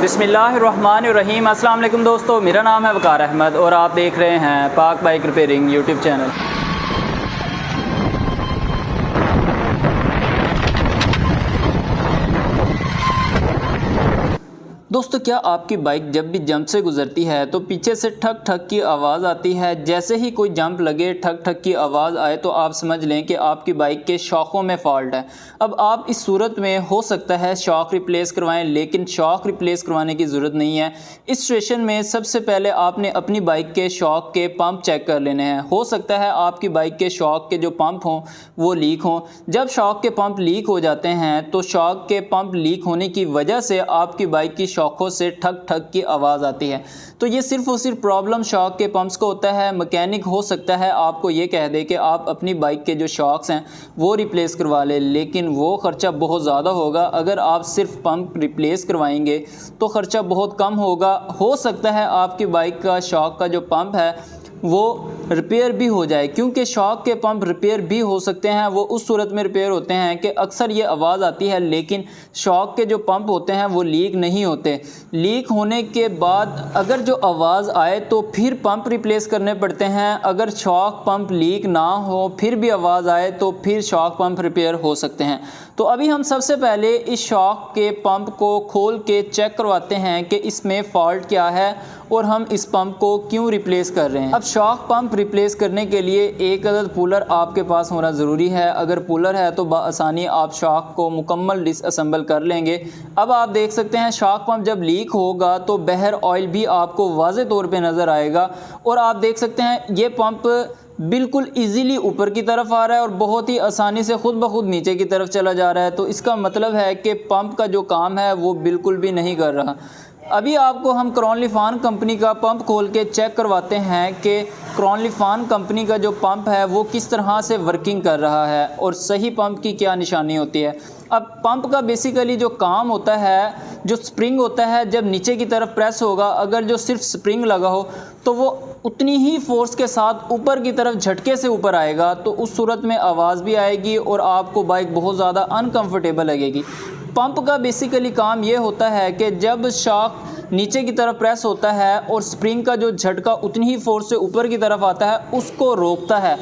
बिस्मिल्लाहिर्रहमानिर्रहीम। अस्सलाम वालेकुम दोस्तों, मेरा नाम है वकार अहमद और आप देख रहे हैं पाक बाइक रिपेयरिंग यूट्यूब चैनल। दोस्तों, क्या आपकी बाइक जब भी जंप से गुजरती है तो पीछे से ठक ठक की आवाज़ आती है? जैसे ही कोई जंप लगे, ठक ठक की आवाज़ आए तो आप समझ लें कि आपकी बाइक के शॉकों में फ़ॉल्ट है। अब आप इस सूरत में हो सकता है शॉक रिप्लेस करवाएं, लेकिन शॉक रिप्लेस करवाने की ज़रूरत नहीं है। इस सिचुएशन में सबसे पहले आपने अपनी बाइक के शॉक के पंप चेक कर लेने हैं। हो सकता है आपकी बाइक के शॉक के जो पंप हों वो लीक हों। जब शॉक के पंप लीक हो जाते हैं तो शॉक के पंप लीक होने की वजह से आपकी बाइक की शॉकों से ठक ठक की आवाज़ आती है। तो ये सिर्फ और सिर्फ प्रॉब्लम शॉक के पंप्स को होता है। मैकेनिक हो सकता है आपको ये कह दे कि आप अपनी बाइक के जो शॉक्स हैं वो रिप्लेस करवा लें, लेकिन वो ख़र्चा बहुत ज़्यादा होगा। अगर आप सिर्फ पंप रिप्लेस करवाएंगे तो ख़र्चा बहुत कम होगा। हो सकता है आपकी बाइक का शॉक का जो पंप है वो रिपेयर भी हो जाए, क्योंकि शॉक के पंप रिपेयर भी हो सकते हैं। वो उस सूरत में रिपेयर होते हैं कि अक्सर ये आवाज़ आती है, लेकिन शॉक के जो पंप होते हैं वो लीक नहीं होते। लीक होने के बाद अगर जो आवाज़ आए तो फिर पंप रिप्लेस करने पड़ते हैं। अगर शॉक पंप लीक ना हो फिर भी आवाज़ आए तो फिर शॉक पंप रिपेयर हो सकते हैं। तो अभी हम सबसे पहले इस शॉक के पंप को खोल के चेक करवाते हैं कि इसमें फ़ॉल्ट क्या है और हम इस पंप को क्यों रिप्लेस कर रहे हैं। अब शॉक पंप रिप्लेस करने के लिए एक अदद पुलर आपके पास होना ज़रूरी है। अगर पुलर है तो बआसानी आप शॉक को मुकम्मल डिसअसेंबल कर लेंगे। अब आप देख सकते हैं शॉक पंप जब लीक होगा तो बहर ऑयल भी आपको वाज़े तौर पे नज़र आएगा और आप देख सकते हैं ये पंप बिल्कुल इजीली ऊपर की तरफ आ रहा है और बहुत ही आसानी से खुद ब खुद नीचे की तरफ चला जा रहा है। तो इसका मतलब है कि पंप का जो काम है वो बिल्कुल भी नहीं कर रहा। अभी आपको हम क्रॉनलीफान कंपनी का पंप खोल के चेक करवाते हैं कि क्रॉनलीफान कंपनी का जो पंप है वो किस तरह से वर्किंग कर रहा है और सही पंप की क्या निशानी होती है। अब पंप का बेसिकली जो काम होता है, जो स्प्रिंग होता है जब नीचे की तरफ प्रेस होगा, अगर जो सिर्फ स्प्रिंग लगा हो तो वो उतनी ही फोर्स के साथ ऊपर की तरफ झटके से ऊपर आएगा, तो उस सूरत में आवाज़ भी आएगी और आपको बाइक बहुत ज़्यादा अनकंफर्टेबल लगेगी। पंप का बेसिकली काम ये होता है कि जब शॉक नीचे की तरफ प्रेस होता है और स्प्रिंग का जो झटका उतनी ही फोर्स से ऊपर की तरफ आता है उसको रोकता है,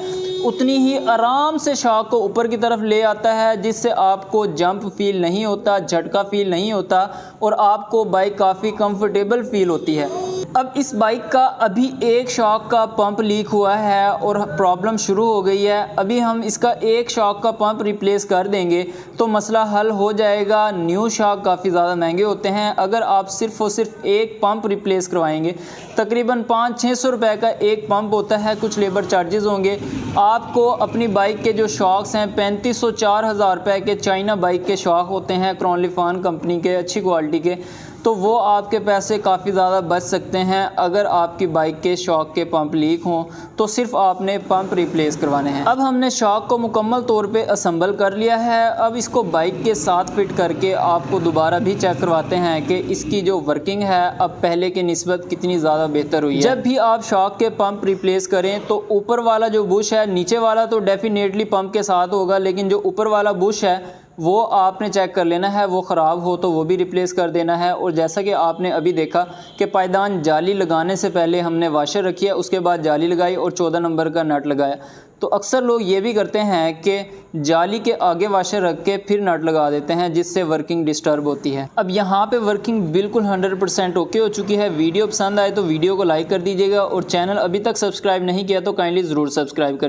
उतनी ही आराम से शॉक को ऊपर की तरफ ले आता है, जिससे आपको जंप फील नहीं होता, झटका फील नहीं होता और आपको बाइक काफ़ी कंफर्टेबल फील होती है। अब इस बाइक का अभी एक शॉक का पंप लीक हुआ है और प्रॉब्लम शुरू हो गई है। अभी हम इसका एक शॉक का पंप रिप्लेस कर देंगे तो मसला हल हो जाएगा। न्यू शॉक काफ़ी ज़्यादा महंगे होते हैं। अगर आप सिर्फ और सिर्फ एक पंप रिप्लेस करवाएंगे तकरीबन 500-600 रुपये का एक पंप होता है, कुछ लेबर चार्जेस होंगे। आपको अपनी बाइक के जो शॉक्स हैं 3500-4000 रुपये के चाइना बाइक के शॉक होते हैं क्रॉनलीफान कंपनी के, अच्छी क्वालिटी के, तो वो आपके पैसे काफ़ी ज़्यादा बच सकते हैं। अगर आपकी बाइक के शॉक के पंप लीक हों तो सिर्फ आपने पंप रिप्लेस करवाने हैं। अब हमने शॉक को मुकम्मल तौर पे असेंबल कर लिया है। अब इसको बाइक के साथ फिट करके आपको दोबारा भी चेक करवाते हैं कि इसकी जो वर्किंग है अब पहले की निस्बत कितनी ज़्यादा बेहतर हुई है। जब भी आप शॉक के पंप रिप्लेस करें तो ऊपर वाला जो बुश है, नीचे वाला तो डेफिनेटली पंप के साथ होगा, लेकिन जो ऊपर वाला बुश है वो आपने चेक कर लेना है, वो ख़राब हो तो वो भी रिप्लेस कर देना है। और जैसा कि आपने अभी देखा कि पायदान जाली लगाने से पहले हमने वाशर रखी है, उसके बाद जाली लगाई और 14 नंबर का नट लगाया। तो अक्सर लोग ये भी करते हैं कि जाली के आगे वाशर रख के फिर नट लगा देते हैं, जिससे वर्किंग डिस्टर्ब होती है। अब यहाँ पे वर्किंग बिल्कुल 100% ओके हो चुकी है। वीडियो पसंद आए तो वीडियो को लाइक कर दीजिएगा और चैनल अभी तक सब्सक्राइब नहीं किया तो काइंडली ज़रूर सब्सक्राइब कर